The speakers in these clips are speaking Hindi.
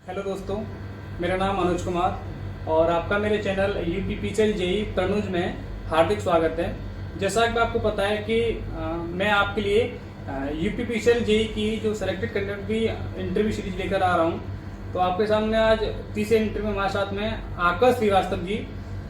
हेलो दोस्तों, मेरा नाम अनुज कुमार और आपका मेरे channel UP PHL JE Tanuj में हार्दिक स्वागत है। जैसा कि आपको पता है कि मैं आपके लिए यूपी पीएचएल जेई की जो सेलेक्टेड कैंडिडेट की इंटरव्यू सीरीज लेकर आ रहा हूं। तो आपके सामने आज तीसरे इंटरव्यू हमारे साथ में आकाश श्रीवास्तव जी,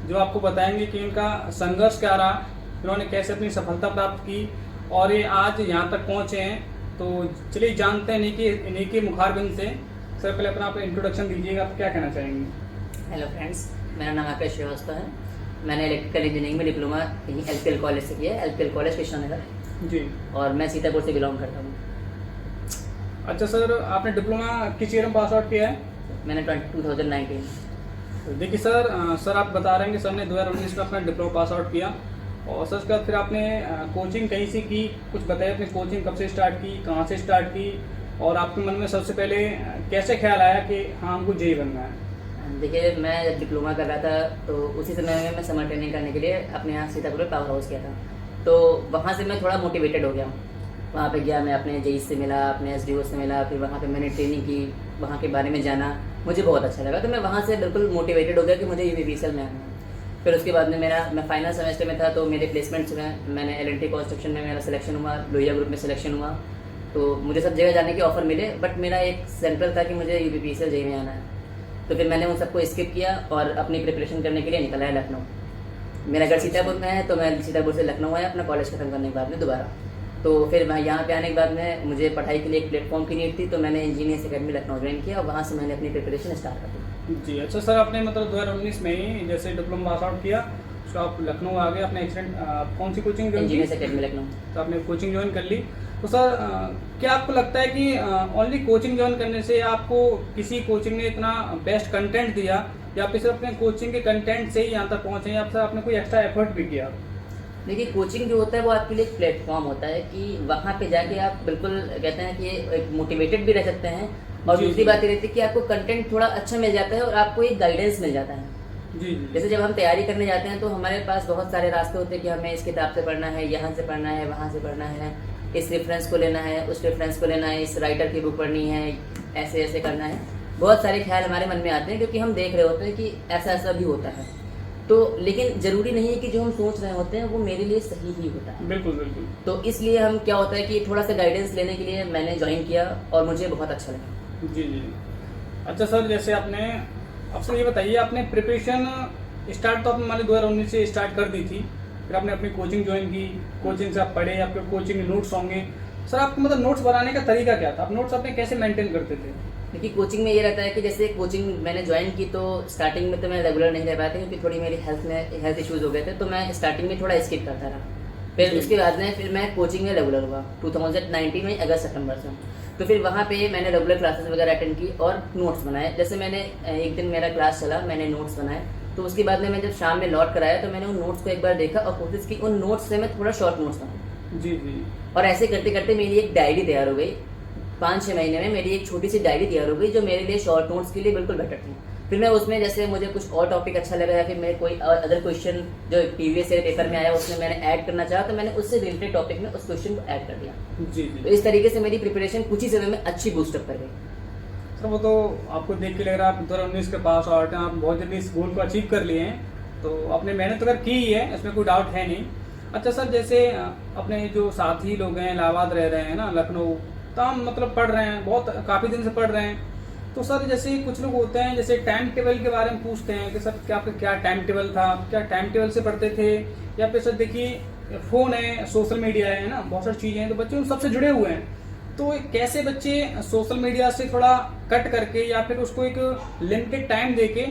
जो आपको बताएंगे कि इनका संघर्ष क्या रहा, इन्होंने कैसे अपनी सफलता प्राप्त की और ये आज यहाँ तक पहुँचे हैं। तो चलिए जानते हैं इन्हीं के मुखारबिंद से। सर, पहले अपना आप इंट्रोडक्शन दीजिएगा, आप क्या कहना चाहेंगे? हेलो फ्रेंड्स, मेरा नाम आकाश श्रीवास्तव है। मैंने इलेक्ट्रिकल इंजीनियरिंग में डिप्लोमा यहीं एलपीएल कॉलेज से किया है, एलपीएल कॉलेज कृष्णनगर जी। और मैं सीतापुर से बिलोंग करता हूँ। अच्छा सर, आपने डिप्लोमा किस ईयर में पास आउट किया है? मैंने 2019। देखिए सर आप बता रहे हैं कि सर ने 2019 में अपना डिप्लोमा पास आउट किया और सर उसके बाद फिर आपने कोचिंग कहीं से की, कुछ बताइए अपनी कोचिंग कब से स्टार्ट की, कहाँ से स्टार्ट की और आपके मन में सबसे पहले कैसे ख्याल आया कि हाँ हमको जेई बनना है? देखिए, मैं जब डिप्लोमा कर रहा था तो उसी समय में मैं समर ट्रेनिंग करने के लिए अपने यहाँ सीतापुर में पावर हाउस किया था। तो वहाँ से मैं थोड़ा मोटिवेटेड हो गया हूँ। वहाँ पे गया, मैं अपने जेई से मिला, अपने एसडीओ से मिला, फिर वहाँ पे मैंने ट्रेनिंग की, वहाँ के बारे में जाना, मुझे बहुत अच्छा लगा। तो मैं वहाँ से बिल्कुल मोटिवेटेड हो गया कि मुझे यूपीपीसीएल में आना है। फिर उसके बाद में मैं फाइनल सेमेस्टर में था तो मेरे प्लेसमेंट्स हुए। मैंने एल&टी कंस्ट्रक्शन में मेरा सिलेक्शन हुआ, लोहिया ग्रुप में सिलेक्शन हुआ। तो मुझे सब जगह जाने के ऑफर मिले, बट मेरा एक सेंट्रल था कि मुझे यूपीपीसीएल जेई में आना है। तो फिर मैंने उन सबको स्किप किया और अपनी प्रिपरेशन करने के लिए निकल आया लखनऊ। मेरा घर सीतापुर में है तो मैं सीतापुर से लखनऊ आया अपना कॉलेज खत्म करने के बाद में दोबारा। तो फिर मैं यहाँ पे आने के बाद में मुझे पढ़ाई के लिए एक प्लेटफॉर्म की नीड थी, तो मैंने इंजीनियरिंग अकेडमी लखनऊ ज्वाइन किया और वहाँ से मैंने अपनी प्रिपरेशन स्टार्ट कर दी। जी। अच्छा सर, आपने मतलब 2019 में ही जैसे डिप्लोमा पास आउट किया तो आप लखनऊ आ गए, अपने एक्सीडेंट कौन सी कोचिंग ज्वाइन की? Engineering academy Lucknow. तो आपने कोचिंग ज्वाइन कर ली। तो सर क्या आपको लगता है कि ओनली कोचिंग ज्वाइन करने से आपको किसी कोचिंग ने इतना बेस्ट कंटेंट दिया या फिर सिर्फ अपने कोचिंग के कंटेंट से ही यहाँ तक पहुँचे या फिर आपने कोई एक्स्ट्रा एफर्ट भी किया? देखिए, कोचिंग जो होता है वो आपके लिए एक प्लेटफॉर्म होता है कि वहाँ पे जाके आप बिल्कुल कहते हैं कि एक मोटिवेटेड भी रह सकते हैं और दूसरी बात ये रहती है कि आपको कंटेंट थोड़ा अच्छा मिल जाता है और आपको एक गाइडेंस मिल जाता है। जी। जैसे जब हम तैयारी करने जाते हैं तो हमारे पास बहुत सारे रास्ते होते हैं कि हमें इस किताब से पढ़ना है, यहाँ से पढ़ना है, वहाँ से पढ़ना है, इस रेफरेंस को लेना है, उस रेफरेंस को लेना है, इस राइटर की बुक पढ़नी है, ऐसे ऐसे करना है। बहुत सारे ख्याल हमारे मन में आते हैं क्योंकि हम देख रहे होते हैं कि ऐसा ऐसा भी होता है। तो लेकिन जरूरी नहीं है कि जो हम सोच रहे होते हैं वो मेरे लिए सही ही होता है। बिल्कुल बिल्कुल। तो इसलिए हम क्या होता है कि थोड़ा सा गाइडेंस लेने के लिए मैंने ज्वाइन किया और मुझे बहुत अच्छा लगा। जी जी। अच्छा सर, जैसे आपने अब सर ये बताइए, आपने प्रिपरेशन स्टार्ट तो आपने मान ली 2019 से स्टार्ट कर दी थी, फिर आपने अपनी कोचिंग ज्वाइन की, कोचिंग से आप पढ़े, आपके कोचिंग के नोट्स होंगे। सर आपको मतलब नोट्स बनाने का तरीका क्या था? आप नोट्स अपने कैसे मेंटेन करते थे? क्योंकि कोचिंग में ये रहता है कि जैसे कोचिंग मैंने ज्वाइन की तो स्टार्टिंग में तो मैं रेगुलर नहीं रह पाया था क्योंकि थोड़ी मेरी हेल्थ इश्यूज हो गए थे, तो मैं स्टार्टिंग में थोड़ा स्किप करता रहा। फिर उसके बाद में फिर मैं कोचिंग में रेगुलर हुआ 2019 में अगस्त सितंबर से। तो फिर वहाँ पे मैंने रेगुलर क्लासेस वगैरह अटेंड की और नोट्स बनाए। जैसे मैंने एक दिन मेरा क्लास चला, मैंने नोट्स बनाए, तो उसके बाद में मैं जब शाम में लौट कर आया तो मैंने उन नोट्स को एक बार देखा और कोशिश की उन नोट्स से मैं थोड़ा शॉर्ट नोट्स बनाऊँ। जी जी। और ऐसे करते करते मेरी एक डायरी तैयार हो गई। 5-6 महीने में मेरी एक छोटी सी डायरी तैयार हो गई जो मेरे लिए शॉर्ट नोट्स के लिए बिल्कुल बेटर थी। फिर मैं उसमें जैसे मुझे कुछ और टॉपिक अच्छा लगा या फिर मेरे कोई अदर क्वेश्चन जो प्रीवियस ईयर पेपर में आया उसमें मैंने ऐड करना चाहा तो मैंने उससे रिलेटेड टॉपिक में उस क्वेश्चन को ऐड कर दिया। जी जी। तो इस तरीके से मेरी प्रिपरेशन कुछ ही समय में अच्छी बूस्टअप कर गई। सर वो तो आपको देख के लग रहा है आप 2019 के पास आउट हैं, आप बहुत जल्दी इस गोल को अचीव कर लिए हैं, तो आपने मेहनत अगर की ही है, इसमें कोई डाउट है नहीं। अच्छा सर, जैसे अपने जो साथी लोग हैं इलाहाबाद रह रहे हैं ना, लखनऊ, तो हम मतलब पढ़ रहे हैं, बहुत काफ़ी दिन से पढ़ रहे हैं, तो सर जैसे कुछ लोग होते हैं जैसे टाइम टेबल के बारे में पूछते हैं कि सर क्या आपका क्या टाइम टेबल था, क्या टाइम टेबल से पढ़ते थे, या फिर सर देखिए फ़ोन है, सोशल मीडिया है ना, बहुत सारी चीज़ें हैं, तो बच्चे उन सबसे जुड़े हुए हैं, तो कैसे बच्चे सोशल मीडिया से थोड़ा कट करके या फिर उसको एक लिमिटेड टाइम दे के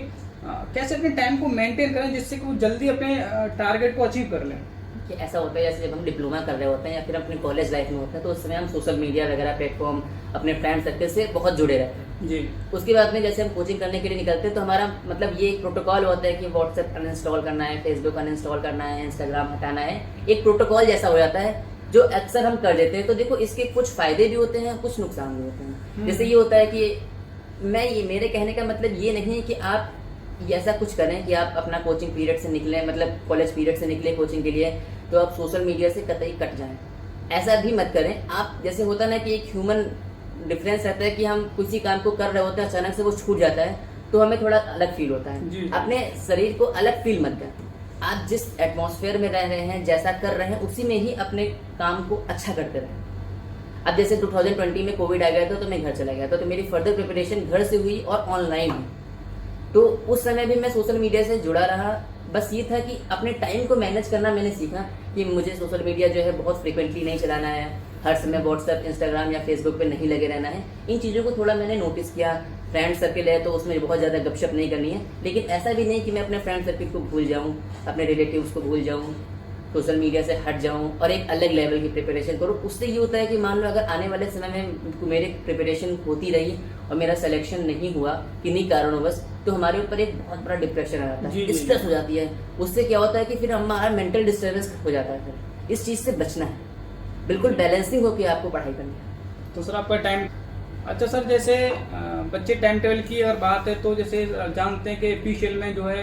कैसे अपने टाइम को मेंटेन करें जिससे कि वो जल्दी अपने टारगेट को अचीव कर लें? कि ऐसा होता है जैसे जब हम डिप्लोमा कर रहे होते हैं या फिर अपनी कॉलेज लाइफ में होते हैं तो उस समय हम सोशल मीडिया वगैरह प्लेटफॉर्म अपने फ्रेंड सर्कल से बहुत जुड़े रहते हैं। जी। उसके बाद में जैसे हम कोचिंग करने के लिए निकलते हैं तो हमारा मतलब ये एक प्रोटोकॉल होता है कि व्हाट्सएप अनइंस्टॉल करना है, फेसबुक अनइंस्टॉल करना है, इंस्टाग्राम हटाना है, एक प्रोटोकॉल जैसा हो जाता है जो अक्सर हम कर देते हैं। तो देखो, इसके कुछ फायदे भी होते हैं, कुछ नुकसान भी होते हैं। जैसे ये होता है कि मेरे कहने का मतलब ये नहीं है कि आप ऐसा कुछ करें कि आप अपना कोचिंग पीरियड से निकलें, मतलब कॉलेज पीरियड से निकले कोचिंग के लिए तो आप सोशल मीडिया से कतई कट जाएं। ऐसा भी मत करें आप। जैसे होता ना कि एक ह्यूमन डिफरेंस रहता है कि हम किसी काम को कर रहे होते हैं, अचानक से वो छूट जाता है तो हमें थोड़ा अलग फील होता जी। है। अपने शरीर को अलग फील मत कर, आप जिस एटमॉस्फेयर में रह रहे हैं, जैसा कर रहे हैं, उसी में ही अपने काम को अच्छा करते रहें। अब जैसे 2020 में कोविड आ गया था तो मैं घर चला गया था, तो मेरी फर्दर प्रिपरेशन घर से हुई और ऑनलाइन हुई। तो उस समय भी मैं सोशल मीडिया से जुड़ा रहा। बस ये था कि अपने टाइम को मैनेज करना मैंने सीखा कि मुझे सोशल मीडिया जो है बहुत फ्रिक्वेंटली नहीं चलाना है, हर समय व्हाट्सएप, इंस्टाग्राम या फेसबुक पे नहीं लगे रहना है। इन चीज़ों को थोड़ा मैंने नोटिस किया। फ्रेंड सर्किल है तो उसमें बहुत ज़्यादा गपशप नहीं करनी है, लेकिन ऐसा भी नहीं कि मैं अपने फ्रेंड सर्किल को भूल जाऊँ, अपने रिलेटिव्स को भूल जाऊँ, सोशल मीडिया से हट जाऊं और एक अलग लेवल की प्रिपरेशन करूं। उससे ये होता है कि मान लो अगर आने वाले समय में मेरी प्रिपरेशन होती रही और मेरा सिलेक्शन नहीं हुआ किन्हीं कारणों तो हमारे ऊपर एक बहुत बड़ा डिप्रेशन आ जाता है, स्ट्रेस हो जाती है। उससे क्या होता है कि फिर हमारा मेंटल डिस्टर्बेंस हो जाता है। फिर इस चीज़ से बचना है, बिल्कुल बैलेंसिंग होकर आपको पढ़ाई करनी है। तो सर आपका टाइम, अच्छा सर जैसे बच्चे टाइम टेबल की अगर बात है तो जैसे जानते हैं कि पीसीएल में जो है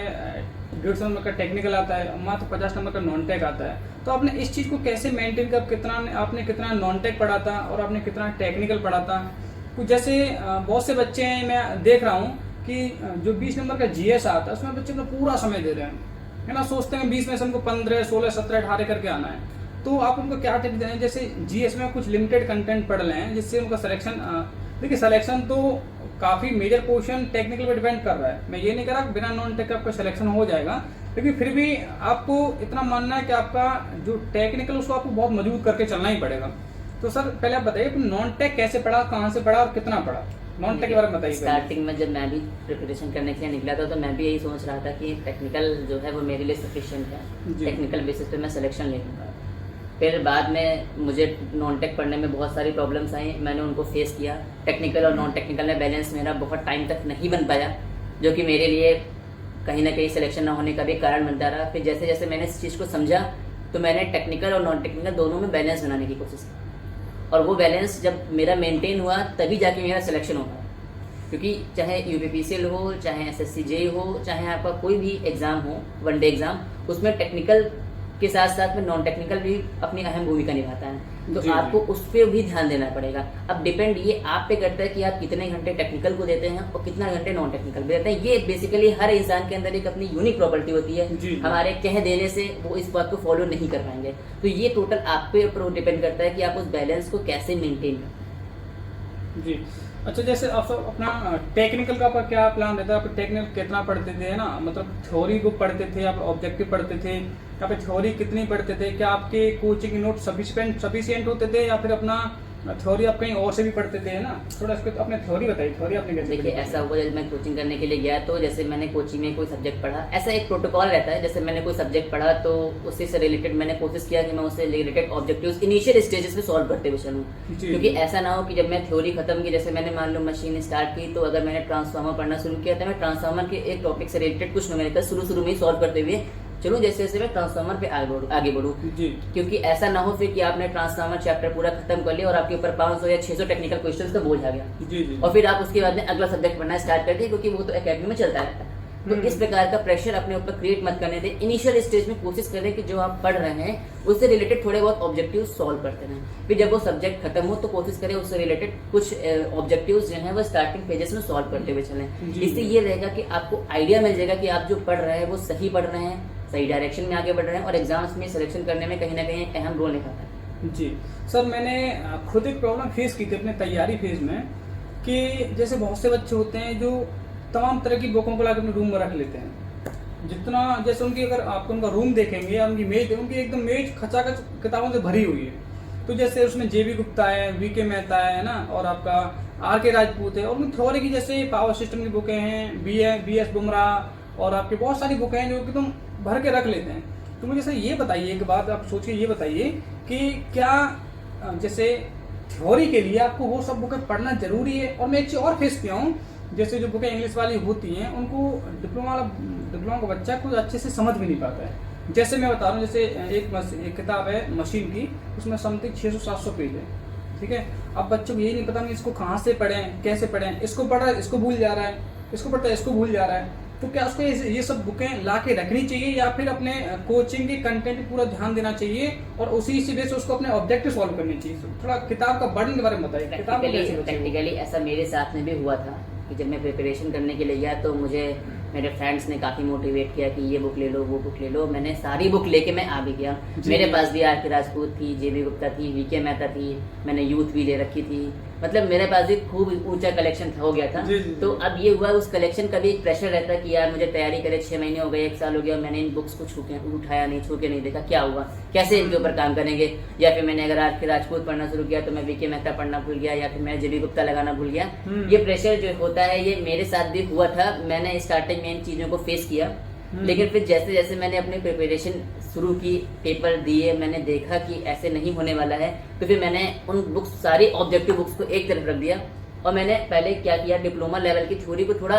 150 नंबर का टेक्निकल आता है, मात्र 50 नंबर का नॉन टेक आता है। तो आपने इस चीज़ को कैसे मेंटेन कर, आपने कितना नॉन टेक पढ़ा था और आपने कितना टेक्निकल पढ़ा था? कुछ जैसे बहुत से बच्चे हैं, मैं देख रहा हूँ कि जो 20 नंबर का जीएस आता है उसमें बच्चे अपना पूरा समय दे रहे हैं, है ना, सोचते हैं 20 में से हमको 15, 16, 17, 18 करके आना है। तो आप उनको क्या टिप दें? जैसे जीएस में कुछ लिमिटेड कंटेंट पढ़ लें जिससे उनका सिलेक्शन, देखिए सिलेक्शन तो काफ़ी मेजर पोर्शन टेक्निकल पे डिपेंड कर रहा है। मैं ये नहीं कह रहा बिना नॉन टेक आपका सिलेक्शन हो जाएगा, लेकिन फिर भी आपको इतना मानना है कि आपका जो टेक्निकल उसको आपको बहुत मजबूत करके चलना ही पड़ेगा। तो सर पहले आप बताइए नॉन टेक कैसे पढ़ा, कहाँ से पढ़ा और कितना पढ़ा? नॉन टेक के बारे में बताइए। स्टार्टिंग में जब मैं भी प्रिपरेशन करने के लिए निकला था तो मैं भी यही सोच रहा था कि टेक्निकल जो है वो मेरे लिए सफिशिएंट है, टेक्निकल बेसिस पे मैं सिलेक्शन ले लूँगा। फिर बाद में मुझे नॉन टेक पढ़ने में बहुत सारी प्रॉब्लम्स आई, मैंने उनको फेस किया। टेक्निकल और नॉन टेक्निकल में बैलेंस मेरा बहुत टाइम तक नहीं बन पाया, जो कि मेरे लिए कहीं ना कहीं सिलेक्शन ना होने का भी कारण बनता रहा। फिर जैसे जैसे मैंने इस चीज़ को समझा तो मैंने टेक्निकल और नॉन टेक्निकल दोनों में बैलेंस बनाने की कोशिश की, और वो बैलेंस जब मेरा मेंटेन हुआ तभी जाके मेरा सिलेक्शन हो पाया। क्योंकि चाहे यूपीपीसीएल हो, चाहे एसएससी जेईई हो, चाहे आपका कोई भी एग्ज़ाम हो, वनडे एग्ज़ाम, उसमें टेक्निकल के साथ साथ में नॉन टेक्निकल भी अपनी अहम भूमिका निभाता है। तो आपको उस पर भी ध्यान देना पड़ेगा। अब डिपेंड ये आप पे करता है कि आप कितने घंटे टेक्निकल को देते हैं और कितना घंटे नॉन टेक्निकल भी देते हैं। ये बेसिकली हर इंसान के अंदर एक अपनी यूनिक प्रॉपर्टी होती है, हमारे कह देने से वो इस बात को फॉलो नहीं कर पाएंगे। तो ये टोटल आप पे ऊपर डिपेंड करता है कि आप उस बैलेंस को कैसे मेंटेन करें। जी अच्छा, जैसे आप सब अपना टेक्निकल का आपका क्या प्लान रहता है? आप टेक्निकल कितना पढ़ते थे, है ना, मतलब थ्योरी बुक पढ़ते थे, आप ऑब्जेक्टिव पढ़ते थे, या फिर थ्योरी कितनी पढ़ते थे? क्या आपके कोचिंग नोट सफिशिएंट होते थे या फिर अपना थ्योरी आप कहीं और से भी पढ़ते थे, है ना? थोड़ा इसको अपने थ्योरी बताइए, थ्योरी आपने कैसे? देखिए ऐसा हुआ जब मैं कोचिंग करने के लिए गया तो जैसे मैंने कोचिंग में कोई सब्जेक्ट पढ़ा, ऐसा एक प्रोटोकॉल रहता है, जैसे मैंने कोई सब्जेक्ट पढ़ा तो उससे से रिलेटेड मैंने कोशिश किया कि मैं उससे रिलेटेड ऑब्जेक्टिव्स इनिशियल स्टेजेस में सॉल्व करते हुए चलूँ। क्योंकि ऐसा ना हो कि जब मैं थ्योरी खत्म की, जैसे मैंने मान लो मशीन स्टार्ट की, तो अगर मैंने ट्रांसफार्मर पढ़ना शुरू किया तो मैं ट्रांसफार्मर के एक टॉपिक से रिलेटेड कुछ न्यूमेरिकल शुरू में ही सॉल्व करते हुए चलो, जैसे जैसे मैं ट्रांसफार्मर पे आगे बढ़ूँ। क्योंकि ऐसा ना हो फिर कि आपने ट्रांसफार्मर चैप्टर पूरा खत्म कर लिया और आपके ऊपर 500 या 600 टेक्निकल क्वेश्चंस का बोझ आ गया, और फिर आप उसके बाद में अगला सब्जेक्ट पढ़ना स्टार्ट कर दिए, क्योंकि वो तो एकेडमी में चलता रहता है। तो इस प्रकार का प्रेशर अपने ऊपर क्रिएट मत करने दें। इनिशियल स्टेज में कोशिश करें कि जो आप पढ़ रहे हैं उससे रिलेटेड थोड़े बहुत ऑब्जेक्टिव सॉल्व करते रहें। फिर जब वो सब्जेक्ट खत्म हो तो कोशिश करें उससे रिलेटेड कुछ ऑब्जेक्टिव्स जो हैं वो स्टार्टिंग पेजेस में सॉल्व करते हुए चलें। इससे ये रहेगा कि आपको आइडिया मिल जाएगा कि आप जो पढ़ रहे हैं वो सही पढ़ रहे हैं, सही डायरेक्शन में आगे बढ़ रहे हैं, और एग्जाम्स में सिलेक्शन करने में कहीं ना कहीं एक अहम रोल निभाता है। जी सर, मैंने खुद एक प्रॉब्लम फेस की थी अपने तैयारी फेज में, कि जैसे बहुत से बच्चे होते हैं जो तमाम तरह की बुकों को लाकर अपने रूम में रख लेते हैं। जितना जैसे उनकी, अगर आप उनका रूम देखेंगे या उनकी मेज, उनकी एकदम मेज खचाखच किताबों से भरी हुई है। तो जैसे उसमें जेबी गुप्ता है, वीके मेहता है ना, और आपका आर.के. राजपूत है, और उनकी थ्योरी की जैसे पावर सिस्टम की बुकें हैं, बी.एस. बुमराह, और आपकी बहुत सारी बुकें हैं जो कि तुम भर के रख लेते हैं। तो मुझे सर ये बताइए, एक बात आप सोच के ये बताइए कि क्या जैसे थ्योरी के लिए आपको वो सब बुकें पढ़ना जरूरी है? और मैं एक चीज़ और फेस किया हूँ, जैसे जो बुकें इंग्लिश वाली होती हैं उनको डिप्लोमा का बच्चा कुछ अच्छे से समझ भी नहीं पाता है। जैसे मैं बता रहा हूँ, जैसे एक किताब है मशीन की, उसमें समथिंग 600-700 पेज है, ठीक है। अब बच्चों को यही नहीं पता कि इसको कहाँ से पढ़ें, कैसे पढ़ें, इसको पढ़ रहा है इसको भूल जा रहा है, इसको पढ़ता है इसको भूल जा रहा है। तो क्या उसको ये सब बुकें ला के रखनी चाहिए या फिर अपने कोचिंग के कंटेंट पे पूरा ध्यान देना चाहिए और उसी बेस से उसको अपने ऑब्जेक्टिव सॉल्व करनी चाहिए? थोड़ा किताब का बर्डन के बारे में बताइए। किताब को कैसे बचाएं? प्रैक्टिकली ऐसा मेरे साथ में भी हुआ था कि जब मैं प्रिपरेशन करने के लिए गया तो मुझे मेरे फ्रेंड्स ने काफ़ी मोटिवेट किया कि ये बुक ले लो, वो बुक ले लो। मैंने सारी बुक लेके मैं आ भी गया। मेरे पास भी आर के राजपूत थी, जेबी गुप्ता थी, वीके मेहता थी, मैंने यूथ भी ले रखी थी। मतलब मेरे पास भी खूब ऊंचा कलेक्शन हो गया था। तो अब ये हुआ, उस कलेक्शन का भी एक प्रेशर रहता कि यार मुझे तैयारी करे 6 महीने हो गए, 1 साल हो गया, मैंने इन बुक्स को उठाया नहीं, छू के नहीं देखा, क्या हुआ, कैसे इनके ऊपर काम करेंगे। या फिर मैंने अगर आर के राजपूत पढ़ना शुरू किया तो मैं वीके मेहता पढ़ना भूल गया, या फिर मैं जेबी गुप्ता लगाना भूल गया। ये प्रेशर जो होता है ये मेरे साथ भी हुआ था। मैंने स्टार्टिंग में इन चीज़ों को फेस किया, लेकिन फिर जैसे जैसे मैंने अपनी प्रिपरेशन शुरू की, पेपर दिए, मैंने देखा कि ऐसे नहीं होने वाला है, तो फिर मैंने उन बुक्स, सारी ऑब्जेक्टिव बुक्स को एक तरफ रख दिया और मैंने पहले क्या किया, डिप्लोमा लेवल की थ्योरी को थोड़ा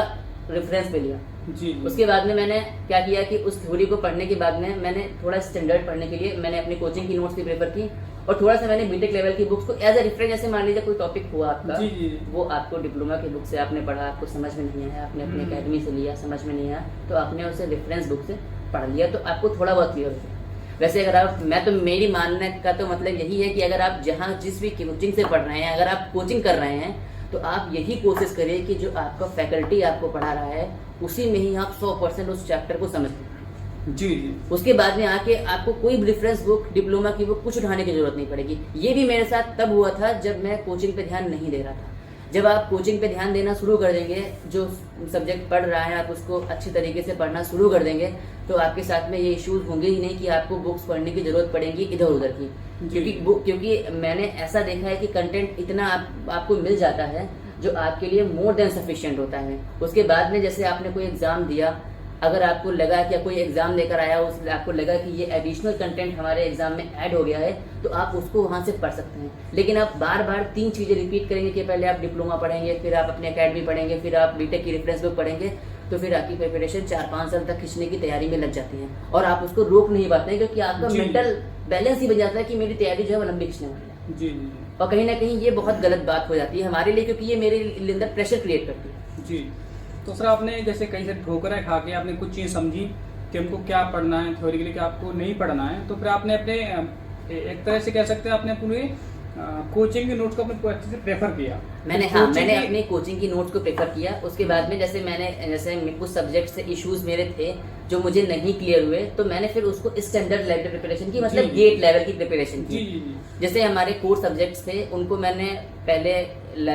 रेफरेंस पे लिया। जी। उसके बाद में मैंने क्या किया कि उस थ्योरी को पढ़ने के बाद में मैंने थोड़ा स्टैंडर्ड पढ़ने के लिए मैंने अपनी कोचिंग की नोट्स भी प्रेफर की और थोड़ा सा मैंने बीटेक लेवल की बुक्स को एज ए रेफरेंस, जैसे मान लीजिए कोई टॉपिक हुआ आपका, वो आपको डिप्लोमा की बुक से आपने पढ़ा, आपको समझ में नहीं आया, आपने अपने अकेडमी से लिया, समझ में नहीं आया, तो आपने उसे रेफरेंस बुक से पढ़ लिया, तो आपको थोड़ा बहुत क्लियर हो गया। वैसे अगर आप, मैं तो मेरी मानने का तो मतलब यही है कि अगर आप जहाँ जिस भी कोचिंग से पढ़ रहे हैं, अगर आप कोचिंग कर रहे हैं तो आप यही कोशिश करिए कि जो आपका फैकल्टी आपको पढ़ा रहा है उसी में ही आप 100% उस चैप्टर को समझ लें। जी। उसके बाद में आके आपको कोई रेफरेंस बुक, डिप्लोमा की बुक कुछ उठाने की जरूरत नहीं पड़ेगी। ये भी मेरे साथ तब हुआ था जब मैं कोचिंग पे ध्यान नहीं दे रहा था। जब आप कोचिंग पे ध्यान देना शुरू कर देंगे, जो सब्जेक्ट पढ़ रहा है आप उसको अच्छी तरीके से पढ़ना शुरू कर देंगे, तो आपके साथ में ये इश्यूज होंगे ही नहीं कि आपको बुक्स पढ़ने की जरूरत पड़ेगी इधर उधर की। क्योंकि मैंने ऐसा देखा है कि कंटेंट इतना आपको मिल जाता है जो आपके लिए मोर देन सफिशिएंट होता है। उसके बाद में जैसे आपने कोई एग्जाम दिया, अगर आपको लगा कि कोई एग्जाम लेकर आया, उस आपको लगा कि ये एडिशनल कंटेंट हमारे एग्जाम में ऐड हो गया है, तो आप उसको वहां से पढ़ सकते हैं। लेकिन आप बार बार 3 चीजें रिपीट करेंगे कि पहले आप डिप्लोमा पढ़ेंगे, फिर आप अपने अकेडमी पढ़ेंगे, फिर आप बीटेक की रेफरेंस बुक पढ़ेंगे, तो फिर आपकी प्रिपरेशन 4-5 साल तक खींचने की तैयारी में लग जाती है और आप उसको रोक नहीं पाते हैं, क्योंकि आपका मेंटल बैलेंस ही बन जाता है कि मेरी तैयारी जो है वो लंबी खींचने वाली है। जी। और कहीं ना कहीं ये बहुत गलत बात हो जाती है हमारे लिए, क्योंकि ये मेरे अंदर प्रेशर क्रिएट करती है। जी। तो सर आपने जैसे कहीं से ठोकरें खा के आपने कुछ चीज़ समझी कि हमको क्या पढ़ना है थ्योरी के लिए, कि आपको नहीं पढ़ना है, तो फिर आपने अपने एक तरह से कह सकते हैं आपने पूरे कोचिंग के नोट्स को अपने अच्छे से प्रेफर किया। मैंने अपने कोचिंग की नोट्स को प्रेफर किया। उसके बाद में जैसे कुछ सब्जेक्ट से इश्यूज मेरे थे जो मुझे नहीं क्लियर हुए, तो मैंने फिर उसको स्टैंडर्ड लेवल प्रिपरेशन की, मतलब गेट लेवल की प्रिपरेशन की। जैसे हमारे कोर सब्जेक्ट्स थे उनको मैंने पहले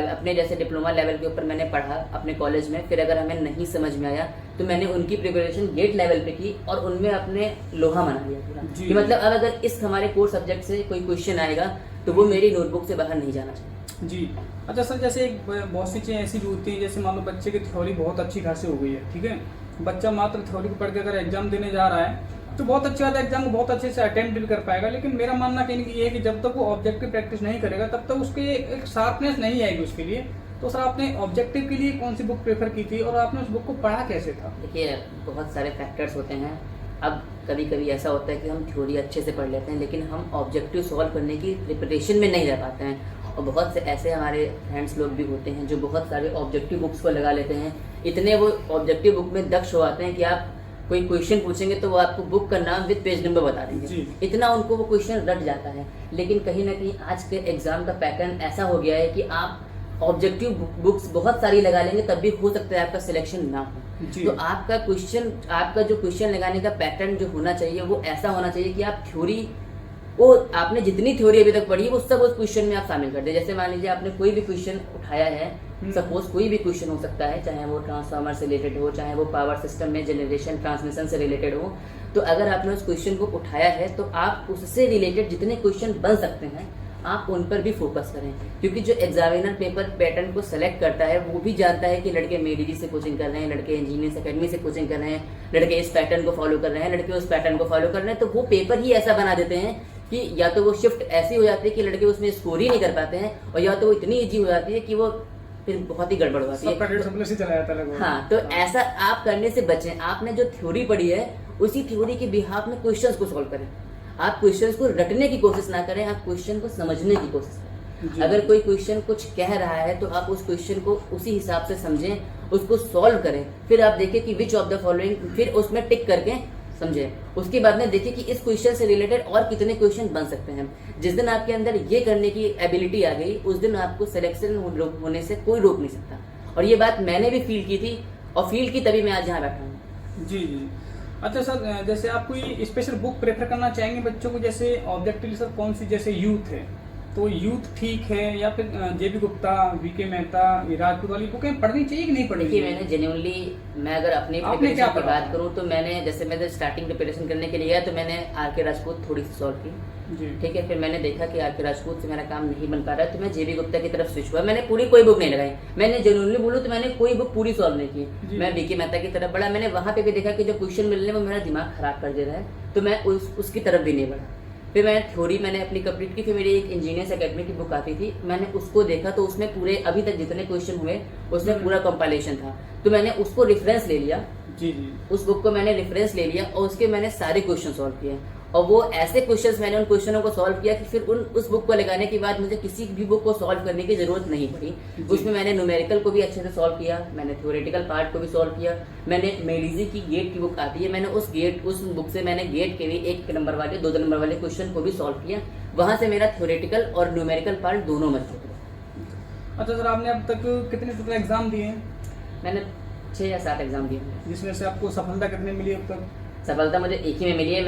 अपने जैसे डिप्लोमा लेवल के ऊपर मैंने पढ़ा अपने कॉलेज में, फिर अगर हमें नहीं समझ में आया तो मैंने उनकी प्रिपरेशन गेट लेवल पे की और उनमें अपने लोहा बना लिया पूरा कि मतलब अब अगर इस हमारे कोर सब्जेक्ट से कोई क्वेश्चन आएगा तो वो मेरी नोटबुक से बाहर नहीं जाना चाहिए। जी। अच्छा सर, जैसे एक बहुत सी चीज़ें ऐसी भी होती हैं, जैसे मान लो बच्चे की थ्योरी बहुत अच्छी खासी हो गई है, ठीक है, बच्चा मात्र थ्योरी को पढ़ के अगर एग्जाम देने जा रहा है तो बहुत अच्छी बात है, एग्जाम को बहुत अच्छे से अटेम्प्ट भी कर पाएगा, लेकिन मेरा मानना कहीं ये है कि जब तक वो ऑब्जेक्टिव प्रैक्टिस नहीं करेगा तब तक उसके एक शार्पनेस नहीं आएगी उसके लिए। तो सर आपने ऑब्जेक्टिव के लिए कौन सी बुक प्रेफर की थी और आपने उस बुक को पढ़ा कैसे था? देखिए, बहुत सारे फैक्टर्स होते हैं। अब कभी कभी ऐसा होता है कि हम थ्योरी अच्छे से पढ़ लेते हैं लेकिन हम ऑब्जेक्टिव सॉल्व करने की प्रिपरेशन में नहीं रह पाते हैं, और बहुत से ऐसे हमारे फ्रेंड्स लोग भी होते हैं जो बहुत सारे ऑब्जेक्टिव बुक्स को लगा लेते हैं। इतने वो ऑब्जेक्टिव बुक में दक्ष हो आते हैं कि आप कोई क्वेश्चन पूछेंगे तो वो आपको बुक का नाम विद पेज नंबर बता देंगे, इतना उनको वो क्वेश्चन रट जाता है। लेकिन कहीं ना कहीं आज के एग्जाम का पैटर्न ऐसा हो गया है कि आप ऑब्जेक्टिव बुक्स बहुत सारी लगा लेंगे तब भी हो सकता है आपका सिलेक्शन ना हो। तो आपका जो क्वेश्चन लगाने का पैटर्न जो होना चाहिए वो ऐसा होना चाहिए कि आप थ्योरी, वो आपने जितनी थ्योरी अभी तक पढ़ी है वो सब उस क्वेश्चन में आप शामिल कर दे। जैसे मान लीजिए आपने कोई भी क्वेश्चन उठाया है, सपोज कोई भी क्वेश्चन हो सकता है, चाहे वो ट्रांसफार्मर से रिलेटेड हो, चाहे वो पावर सिस्टम में जनरेशन ट्रांसमिशन से रिलेटेड हो, तो अगर आपने उस क्वेश्चन को उठाया है तो आप उससे रिलेटेड जितने क्वेश्चन बन सकते हैं आप उन पर भी फोकस करें, क्योंकि जो एग्जामिनर पेपर पैटर्न को सेलेक्ट करता है वो भी जानता है कि लड़के मेडीजी से कोचिंग कर रहे हैं, लड़के इंजीनियर्स अकेडमी से कोचिंग कर रहे हैं, लड़के इस पैटर्न को फॉलो कर रहे हैं, लड़के उस पैटर्न को फॉलो कर रहे हैं, तो वो पेपर ही ऐसा बना देते हैं कि या तो वो शिफ्ट ऐसी हो जाती है कि लड़के उसमें स्कोर ही नहीं कर पाते हैं, और या तो वो इतनी ईजी हो जाती है कि वो फिर बहुत ही गड़बड़ हो जाती है। हाँ, तो ऐसा आप करने से बचें। आपने जो थ्योरी पढ़ी है उसी थ्योरी के बिहाफ में क्वेश्चंस को सॉल्व करें। आप क्वेश्चंस को रटने की कोशिश ना करें, आप क्वेश्चन को समझने की कोशिश करें। जी। अगर कोई क्वेश्चन कुछ कह रहा है तो आप उस क्वेश्चन को उसी हिसाब से समझें, उसको सॉल्व करें, फिर आप देखिए कि विच ऑफ द फॉलोइंग, फिर उसमें टिक करके समझे। उसके बाद में देखिए कि इस क्वेश्चन से रिलेटेड और कितने क्वेश्चन बन सकते हैं। जिस दिन आपके अंदर ये करने की एबिलिटी आ गई, उस दिन आपको सिलेक्शन होने से कोई रोक नहीं सकता। और ये बात मैंने भी फील की थी, और फील की तभी मैं आज यहाँ बैठा हूँ। जी जी। अच्छा सर, जैसे आप कोई स्पेशल बुक प्रेफर करना चाहेंगे बच्चों को, जैसे ऑब्जेक्टिव सर कौन सी, जैसे यूथ है तो यूथ ठीक है, या फिर जेबी गुप्ता, वीके मेहता, राजपूत वाली बुकें पढ़नी चाहिए कि नहीं पढ़नी देखिए, चाहिए? मैंने जेन्युइनली, मैं अगर अपनी आपने क्या प्रिपरेशन की पढ़ा? बात करूँ तो मैंने, जैसे मैं जब स्टार्टिंग प्रिपरेशन करने के लिए गया तो मैंने आर.के. राजपूत थोड़ी सी सॉल्व की, जी ठीक है। फिर मैंने देखा कि आर.के. राजपूत से मेरा काम नहीं बन पा रहा है, तो मैं जेबी गुप्ता की तरफ स्विच हुआ। मैंने पूरी कोई बुक नहीं लगाई, मैंने जेन्युइनली बोलूँ तो मैंने कोई बुक पूरी सॉल्व नहीं जी। की। मैं वीके मेहता की तरफ बढ़ा, मैंने वहां पे भी देखा कि जो क्वेश्चन मिल रहे हैं वो मेरा दिमाग खराब कर दे रहा है, तो मैं उसकी तरफ भी नहीं बढ़ा। फिर मैं थ्योरी मैंने अपनी कंप्लीट की। फिर मेरी एक इंजीनियर्स एकेडमी की बुक आती थी, मैंने उसको देखा तो उसमें पूरे अभी तक जितने क्वेश्चन हुए उसमें पूरा कंपाइलेशन था, तो मैंने उसको रेफरेंस ले लिया। जी जी। उस बुक को मैंने रेफरेंस ले लिया और उसके मैंने सारे क्वेश्चन सॉल्व किए। और वो ऐसे क्वेश्चंस मैंने उन क्वेश्चनों को सॉल्व किया कि फिर उस बुक को लगाने के बाद मुझे किसी भी बुक को सॉल्व करने की जरूरत नहीं पड़ी। उसमें मैंने न्यूमेरिकल को भी अच्छे से सॉल्व किया, मैंने थ्योरेटिकल पार्ट को भी सॉल्व किया। मैंने मेडिजी की गेट की बुक आती है, मैंने उस बुक से मैंने गेट के भी 1 नंबर वाले 2 नंबर वाले क्वेश्चन को भी सॉल्व किया। वहां से मेरा थ्योरेटिकल और न्यूमेरिकल पार्ट दोनों मजबूत हुआ। अच्छा सर, आपने अब तक कितने टोटल एग्जाम दिए हैं, मैंने 6 या 7 एग्जाम दिए हैं। जिसमें से आपको सफलता कितने मिली अब तक? सफलता मुझे एक ही में मिली है।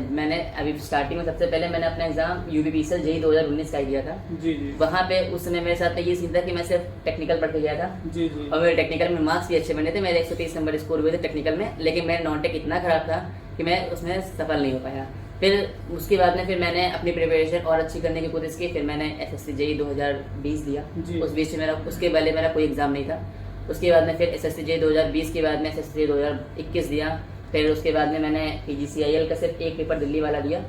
मैंने अभी स्टार्टिंग में सबसे पहले मैंने अपना एग्जाम यूपीपीसीएल जेईई 2019 का ही दिया था। जी जी। वहाँ पे उस समय मेरे साथ में ये सीन था कि मैं सिर्फ टेक्निकल पढ़ के गया था, जी जी। और मेरे टेक्निकल में मार्क्स भी अच्छे बने थे, मेरे 130 नंबर स्कोर हुए थे टेक्निकल में, लेकिन मेरा नॉन टेक इतना खराब था कि मैं उसमें सफल नहीं हो पाया। फिर उसके बाद में फिर मैंने अपनी प्रिपरेशन और अच्छी करने की कोशिश की। फिर मैंने एसएससी जेईई 2020 दिया। जी। उस बीच में उसके पहले मेरा कोई एग्जाम नहीं था। उसके बाद में फिर एसएससी जेईई 2020 के बाद में एसएससी 2021 दिया। फिर उसके बाद में मैंने पीजीसीआईएल का सिर्फ एक पेपर दिल्ली वाला दिया,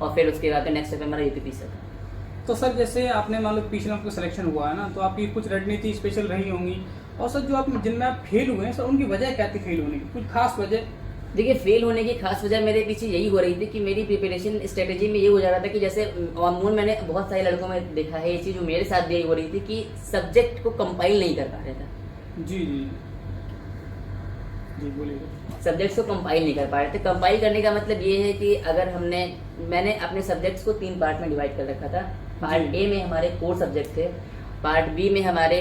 और फिर उसके बाद में नेक्स्ट पेपर मेरा यूपीपीसीएल था। तो सर, जैसे आपने मान लो पीछे आपका सिलेक्शन हुआ है ना, तो आपकी कुछ रणनीति स्पेशल रही होंगी, और सर जो आप जिनमें आप फेल हुए हैं सर, उनकी वजह क्या थी फेल होने की, कुछ खास वजह? देखिए, फेल होने की खास वजह मेरे पीछे यही हो रही थी कि मेरी प्रिपरेशन स्ट्रेटेजी में ये हो जा रहा था कि जैसे अमूमन मैंने बहुत सारे लड़कों में देखा है ये चीज़, जो मेरे साथ भी यही हो रही थी कि सब्जेक्ट को कंपाइल नहीं कर पा रहे थे। जी जी जी, बोलिए। सब्जेक्ट्स को कंपाइल नहीं कर पा रहे थे। कंपाइल करने का मतलब ये है कि अगर मैंने अपने सब्जेक्ट्स को 3 पार्ट में डिवाइड कर रखा था। पार्ट ए में हमारे कोर सब्जेक्ट थे, पार्ट बी में हमारे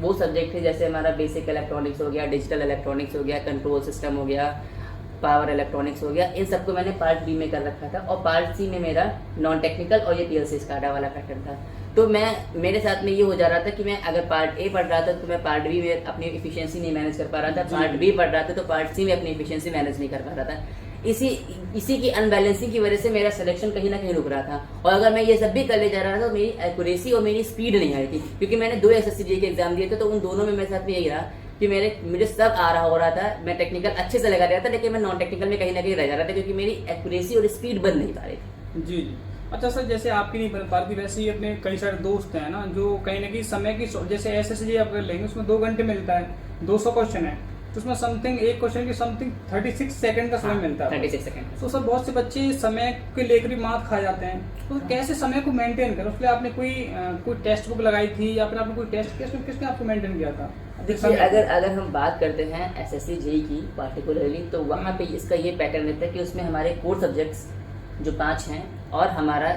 वो सब्जेक्ट थे जैसे हमारा बेसिक इलेक्ट्रॉनिक्स हो गया, डिजिटल इलेक्ट्रॉनिक्स हो गया, कंट्रोल सिस्टम हो गया, पावर इलेक्ट्रॉनिक्स हो गया। इन सबको मैंने पार्ट बी में कर रखा था, और पार्ट सी में मेरा नॉन टेक्निकल और ये पीएलसी स्काडा वाला पैटर्न था। तो मेरे साथ में ये हो जा रहा था कि मैं अगर पार्ट ए पढ़ रहा था तो मैं पार्ट बी में अपनी इफिशिएंसी नहीं मैनेज कर पा रहा था, पार्ट बी पढ़ रहा था तो पार्ट सी में अपनी इफिशिएंसी मैनेज नहीं कर पा रहा था। इसी की अनबैलेंसिंग की वजह से मेरा सिलेक्शन कहीं ना कहीं रुक रहा था। और अगर मैं ये सब भी कर ले जा रहा था तो मेरी एक्यूरेसी और मेरी स्पीड नहीं आई थी, क्योंकि मैंने 2 एसएससी जेईई के एग्जाम दिए थे, तो उन दोनों में मेरे साथ में यही रहा कि मुझे सब हो रहा था, मैं टेक्निकल अच्छे से लगा रहा था, लेकिन मैं नॉन टेक्निकल में कहीं ना कहीं रह जा रहा था, क्योंकि मेरी एक्यूरेसी और स्पीड बन नहीं पा रही थी। जी जी। अच्छा सर, जैसे आपकी नहीं बन पाती, वैसे ही अपने कई सारे दोस्त हैं ना जो कहीं ना कहीं समय की, जैसे एसएससी आप कर लेंगे उसमें 2 घंटे मिलता है, 200 क्वेश्चन है, तो उसमें समथिंग एक क्वेश्चन की समथिंग 36 सेकंड का समय मिलता है। 36 सेकंड। तो सर बहुत से बच्चे समय के लेकर भी मात खा जाते हैं, तो कैसे समय को मेंटेन करें? उसके लिए आपने कोई टेक्स्ट बुक लगाई थी, या फिर आपने कोई टेस्ट किया, उसमें किसने आपको मेंटेन किया था? देखिए, अगर हम बात करते हैं एसएससी जेईई की पार्टिकुलरली, तो वहाँ पे इसका ये पैटर्न रहता है कि उसमें हमारे कोर सब्जेक्ट्स जो 5 हैं और हमारा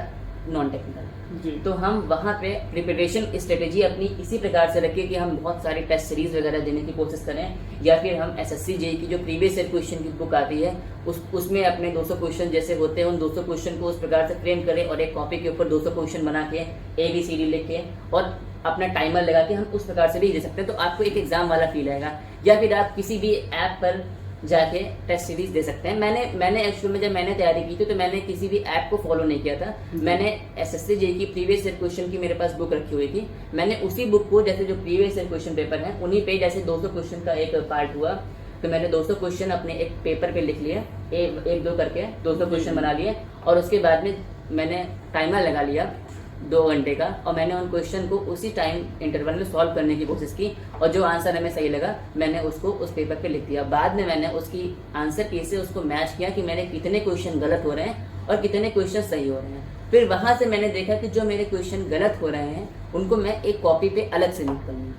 नॉन टेक्निकल, तो हम वहाँ पे प्रिपरेशन स्ट्रेटेजी अपनी इसी प्रकार से रखें कि हम बहुत सारी टेस्ट सीरीज वगैरह देने की कोशिश करें, या फिर हम एसएससी जेईई की जो प्रीवियस ईयर क्वेश्चन की बुक आती है उसमें अपने 200 क्वेश्चन जैसे होते हैं उन 200 क्वेश्चन को उस प्रकार से फ्रेम करें, और एक कॉपी के ऊपर 200 क्वेश्चन बना के ABCD लिख के और अपना टाइमर लगा के हम उस प्रकार से भी दे सकते हैं, तो आपको एक एग्जाम वाला फील आएगा। या फिर आप किसी भी ऐप पर जाके टेस्ट सीरीज दे सकते हैं। मैंने एक्चुअल में जब मैंने तैयारी की थी तो मैंने किसी भी ऐप को फॉलो नहीं किया था। मैंने एसएससी जेईई की प्रीवियस ईयर क्वेश्चन की मेरे पास बुक रखी हुई थी, मैंने उसी बुक को, जैसे जो प्रीवियस ईयर क्वेश्चन पेपर है उन्हीं पे जैसे 200 क्वेश्चन का एक पार्ट हुआ, तो मैंने 200 क्वेश्चन अपने एक पेपर पे लिख लिए, 1-2 करके 200 क्वेश्चन बना लिए, और उसके बाद में मैंने टाइमर लगा लिया 2 घंटे का, और मैंने उन क्वेश्चन को उसी टाइम इंटरवल में सॉल्व करने की कोशिश की, और जो आंसर हमें सही लगा मैंने उसको उस पेपर पे लिख दिया। बाद में मैंने उसकी आंसर की से उसको मैच किया कि मेरे कितने क्वेश्चन गलत हो रहे हैं और कितने क्वेश्चन सही हो रहे हैं। फिर वहाँ से मैंने देखा कि जो मेरे क्वेश्चन गलत हो रहे हैं उनको मैं एक कॉपी पे अलग से नोट करूँगा,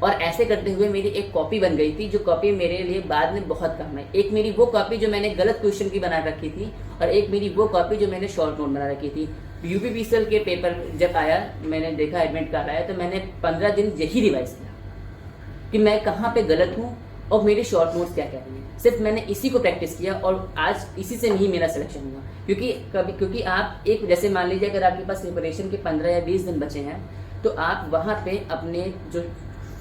और ऐसे करते हुए मेरी एक कॉपी बन गई थी, जो कॉपी मेरे लिए बाद में बहुत काम है। एक मेरी वो कॉपी जो मैंने गलत क्वेश्चन की बना रखी थी, और एक मेरी वो कॉपी जो मैंने शॉर्ट नोट बना रखी थी। यूपीपीसीएल के पेपर जब आया, मैंने देखा एडमिट कार्ड आया, तो मैंने 15 दिन यही रिवाइज किया कि मैं कहाँ पे गलत हूँ और मेरे शॉर्ट नोट्स क्या कह रही हैं। सिर्फ मैंने इसी को प्रैक्टिस किया, और आज इसी से नहीं मेरा सिलेक्शन हुआ। क्योंकि आप एक, जैसे मान लीजिए अगर आपके पास प्रिपरेशन के 15 या 20 दिन बचे हैं, तो आप वहाँ पे अपने जो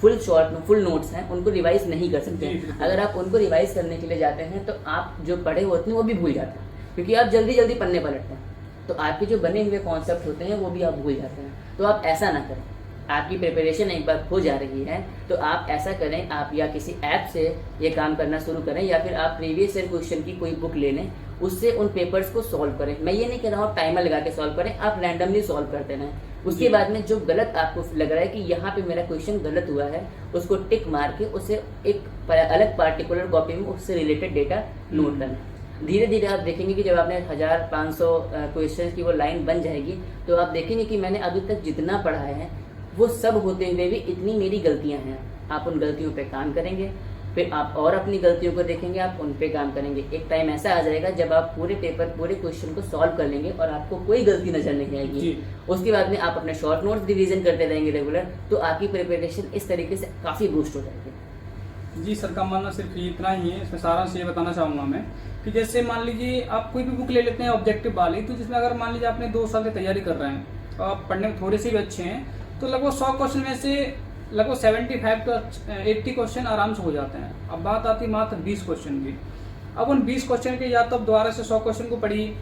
फुल नोट्स हैं उनको रिवाइज नहीं कर सकते हैं। अगर आप उनको रिवाइज करने के लिए जाते हैं तो आप जो पढ़े होते हैं वो भी भूल जाते हैं, क्योंकि आप जल्दी जल्दी पन्ने पलटते हैं, तो आपके जो बने हुए कॉन्सेप्ट होते हैं वो भी आप भूल जाते हैं। तो आप ऐसा ना करें। आपकी प्रिपरेशन एक बार हो जा रही है तो आप ऐसा करें, आप या किसी ऐप से ये काम करना शुरू करें, या फिर आप प्रीवियस ईयर क्वेश्चन की कोई बुक ले लें, उससे उन पेपर्स को सॉल्व करें। मैं ये नहीं कह रहा हूँ टाइमर लगा के सॉल्व करें, आप रैंडमली सॉल्व करते रहें। उसके बाद में जो गलत आपको लग रहा है कि यहाँ पे मेरा क्वेश्चन गलत हुआ है, उसको टिक मार के उसे एक अलग पार्टिकुलर कॉपी में उससे रिलेटेड डेटा नोट करना। धीरे धीरे आप देखेंगे कि जब आपने 1500 क्वेश्चन की वो लाइन बन जाएगी, तो आप देखेंगे कि मैंने अभी तक जितना पढ़ा है वो सब होते हुए भी इतनी मेरी गलतियां हैं। आप उन गलतियों पे काम करेंगे, फिर आप और अपनी गलतियों को देखेंगे, आप उन पे काम करेंगे। एक टाइम ऐसा आ जाएगा जब आप पूरे क्वेश्चन को सॉल्व कर लेंगे और आपको कोई गलती नजर नहीं आएगी। उसके बाद में आप अपने शॉर्ट नोट्स रिवीजन करते रहेंगे रेगुलर, तो आपकी प्रिपरेशन इस तरीके से काफ़ी बूस्ट हो जाएगी। जी सर का मानना सिर्फ इतना ही है। इसमें सारांश ये बताना चाहूँगा मैं कि जैसे मान लीजिए आप कोई भी बुक ले लेते हैं ऑब्जेक्टिव वाली, तो जिसमें अगर मान लीजिए आपने 2 साल की तैयारी कर रहे हैं और आप पढ़ने में थोड़े से भी अच्छे हैं, तो लगभग 100 क्वेश्चन में से लगभग 75 to 80 क्वेश्चन आराम से हो जाते हैं। अब बात आती है मात्र 20 क्वेश्चन की। अब उन 20 क्वेश्चन के या तो आप दोबारा से 100 क्वेश्चन को पढ़िए,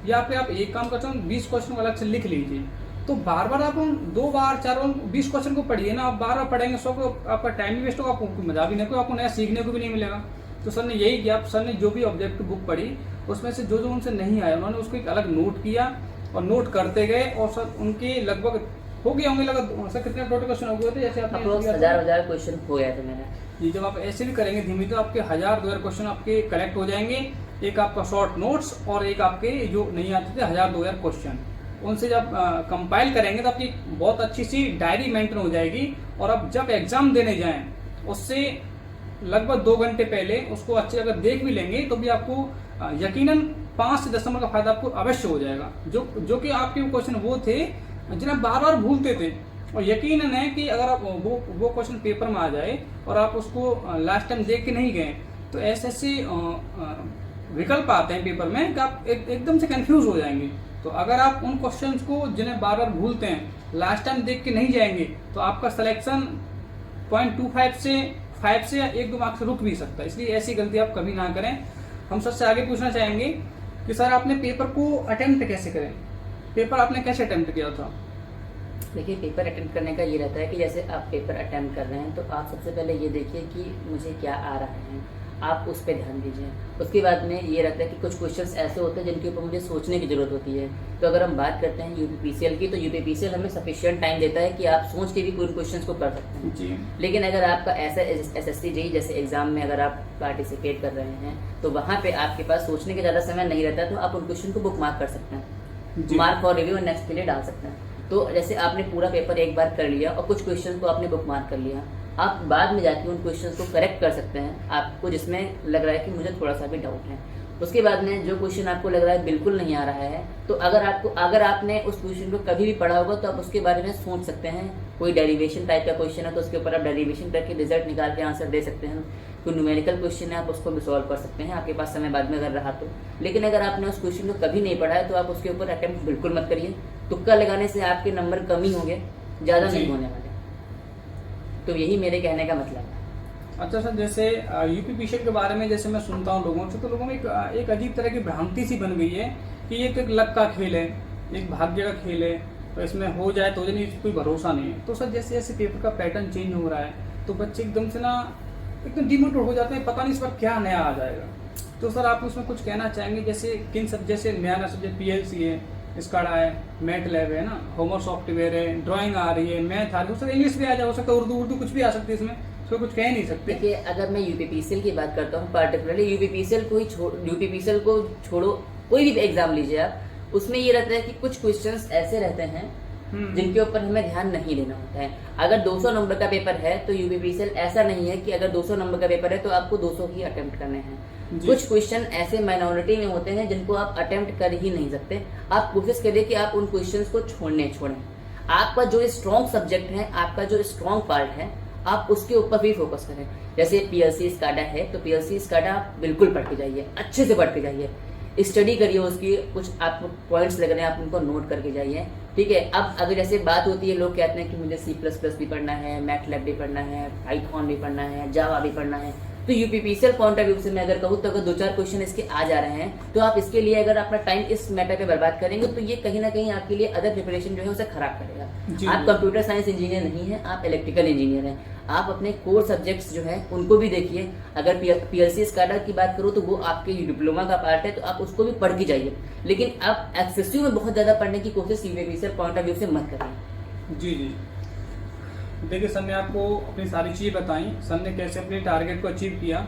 या फिर आप एक काम करते हो 20 क्वेश्चन को अलग से लिख लीजिए। तो बार बार आप उन 2 बार 4 बार 20 क्वेश्चन को पढ़िए ना, आप बार बार पढ़ेंगे 100 को, आपका टाइम भी वेस्ट होगा, आपको मजा भी नहीं होगा, आपको नया सीखने को भी नहीं मिलेगा। तो सर ने यही किया, सर ने जो भी ऑब्जेक्टिव बुक पढ़ी उसमें से जो जो उनसे नहीं आया उन्होंने उसको एक अलग नोट किया और नोट करते गए, और सर उनके लगभग हो गए होंगे लगभग सर कितने टोटल क्वेश्चन हो गए थे जैसे आपने 1000 क्वेश्चन हो गया था मेरा। जी जब आप ऐसे भी करेंगे धीमे तो आपके 1000-2000 क्वेश्चन आपके कलेक्ट हो जाएंगे। एक आपका शॉर्ट नोट्स और एक आपके जो नहीं आते थे 1000-2000 क्वेश्चन, उनसे जब कंपाइल करेंगे तो आपकी बहुत अच्छी सी डायरी मेंटेन हो जाएगी। और आप जब एग्जाम देने जाएं उससे लगभग 2 घंटे पहले उसको अच्छे अगर देख भी लेंगे तो भी आपको यकीनन 5 से 10 नंबर का फायदा आपको अवश्य हो जाएगा। जो कि आपके क्वेश्चन वो थे जिन्हें आप बार बार भूलते थे, और यकीनन है कि अगर आप वो क्वेश्चन पेपर में आ जाए और आप उसको लास्ट टाइम देख के नहीं गए, तो ऐसे विकल्प आते हैं पेपर में कि आप एकदम से कंफ्यूज हो जाएंगे। तो अगर आप उन क्वेश्चंस को जिन्हें बार बार भूलते हैं लास्ट टाइम देख के नहीं जाएंगे, तो आपका सिलेक्शन 0.25 से 5 से या 1-2 मार्क्स से रुक भी सकता है। इसलिए ऐसी गलती आप कभी ना करें। हम सबसे आगे पूछना चाहेंगे कि सर आपने पेपर को अटेम्प्ट कैसे करें, पेपर आपने कैसे अटेम्प्ट किया था? देखिए, पेपर अटेम्प्ट करने का ये रहता है कि जैसे आप पेपर अटेम्प्ट कर रहे हैं तो आप सबसे पहले ये देखिए कि मुझे क्या आ रहा है, आप उस पर ध्यान दीजिए। उसके बाद में ये रहता है कि कुछ क्वेश्चंस ऐसे होते हैं जिनके ऊपर मुझे सोचने की ज़रूरत होती है। तो अगर हम बात करते हैं यूपीपीसीएल की, तो यूपीपीसीएल हमें सफिशिएंट टाइम देता है कि आप सोच के भी कोई क्वेश्चन को कर सकते हैं जी। लेकिन अगर आपका ऐसा एसएससी जेईई जैसे एग्जाम में अगर आप पार्टिसिपेट कर रहे हैं तो वहाँ पे आपके पास सोचने का ज़्यादा समय नहीं रहता, तो आप उन क्वेश्चन को बुक मार्क कर सकते हैं, मार्क फॉर रिव्यू और नेक्स्ट के लिए डाल सकते हैं। तो जैसे आपने पूरा पेपर एक बार कर लिया और कुछ क्वेश्चन को आपने बुक मार्क कर लिया, आप बाद में जाके उन क्वेश्चंस को करेक्ट कर सकते हैं आपको जिसमें लग रहा है कि मुझे थोड़ा सा भी डाउट है। उसके बाद में जो क्वेश्चन आपको लग रहा है बिल्कुल नहीं आ रहा है, तो अगर आपने उस क्वेश्चन को कभी भी पढ़ा होगा तो आप उसके बारे में सोच सकते हैं। कोई डेरिवेशन टाइप का क्वेश्चन है तो उसके ऊपर आप डेरिवेशन करके रिजल्ट निकाल के आंसर दे सकते हैं। कोई न्यूमेरिकल क्वेश्चन है आप उसको भी सॉल्व कर सकते हैं, आपके पास समय बाद में अगर रहा तो। लेकिन अगर आपने उस क्वेश्चन को कभी नहीं पढ़ा है तो आप उसके ऊपर अटेम्प्ट बिल्कुल मत करिए। तुक्का लगाने से आपके नंबर कम ही होंगे, ज़्यादा नहीं होने वाले। तो यही मेरे कहने का मतलब है। अच्छा सर, जैसे यूपीपीसीएल के बारे में जैसे मैं सुनता हूँ लोगों से, तो लोगों में एक अजीब तरह की भ्रांति सी बन गई है कि ये एक लक का खेल है, एक भाग्य का खेल है, तो इसमें हो जाए तो नहीं, कोई भरोसा नहीं है। तो सर जैसे जैसे पेपर का पैटर्न चेंज हो रहा है तो बच्चे एकदम से ना एकदम डिमोटिवेट हो जाते हैं, पता नहीं इस बार क्या नया आ जाएगा। तो सर आप उसमें कुछ कहना चाहेंगे, जैसे किन सब जैसे नया सब्जेक्ट पीएलसी है, स्काडा है, मैट लैब है ना, होमर सॉफ्टवेयर है, ड्राइंग आ रही है, मैथ आ रही है, सर इंग्लिश भी आ जाए, हो सकता है उर्दू कुछ भी आ सकती है इसमें, तो कुछ कह नहीं सकते। देखिए, अगर मैं यूपीपीसीएल की बात करता हूँ, पार्टिकुलरली यूपीपीसीएल को छोड़ो, कोई भी एग्जाम लीजिए आप, उसमें ये रहता है कि कुछ क्वेश्चंस ऐसे रहते हैं जिनके ऊपर हमें ध्यान नहीं देना होता है। अगर 200 नंबर का पेपर है तो यूपीपीसीएल ऐसा नहीं है कि अगर 200 नंबर का पेपर है तो आपको 200 ही अटेम्प्ट करने हैं। कुछ क्वेश्चन ऐसे माइनॉरिटी में होते हैं जिनको आप अटेम्प्ट कर ही नहीं सकते। आप कोशिश करिए कि आप उन क्वेश्चंस को छोड़ें। आपका जो स्ट्रॉन्ग सब्जेक्ट है, आपका जो स्ट्रॉन्ग पार्ट है, आप उसके ऊपर भी फोकस करें। जैसे पीएलसी स्काडा है तो पीएलसी स्काडा बिल्कुल पढ़ के जाइए, अच्छे से पढ़ के जाइए, स्टडी करिए उसकी, कुछ आपको पॉइंट्स लग रहे हैं आप उनको नोट करके जाइए, ठीक है। अब अगर जैसे बात होती है, लोग कहते हैं कि मुझे C++ भी पढ़ना है, मैटलैब भी पढ़ना है, पाइथन भी पढ़ना है, जावा भी पढ़ना है, तो यूपीपीसीएल पॉइंट ऑफ व्यू से मैं अगर कहूँ तो अगर 2-4 क्वेश्चन इसके आ जा रहे हैं तो आप इसके लिए अगर अपना टाइम इस मैटर पे बर्बाद करेंगे तो ये कहीं ना कहीं आपके लिए अदर प्रिपरेशन जो है उसे खराब करेगा। आप कंप्यूटर साइंस इंजीनियर नहीं है, आप इलेक्ट्रिकल इंजीनियर हैं। आप अपने कोर सब्जेक्ट्स जो है उनको भी देखिए। अगर पीएलसी स्काडा की बात करूँ तो वो आपके डिप्लोमा का पार्ट है तो आप उसको भी पढ़ के जाइए, लेकिन आप एक्सेसिव में बहुत ज्यादा पढ़ने की कोशिश यूपीपीसीएल पॉइंट ऑफ व्यू से मत करिए। जी। देखिए सर ने आपको अपनी सारी चीज़ बताई, सर ने कैसे अपने टारगेट को अचीव किया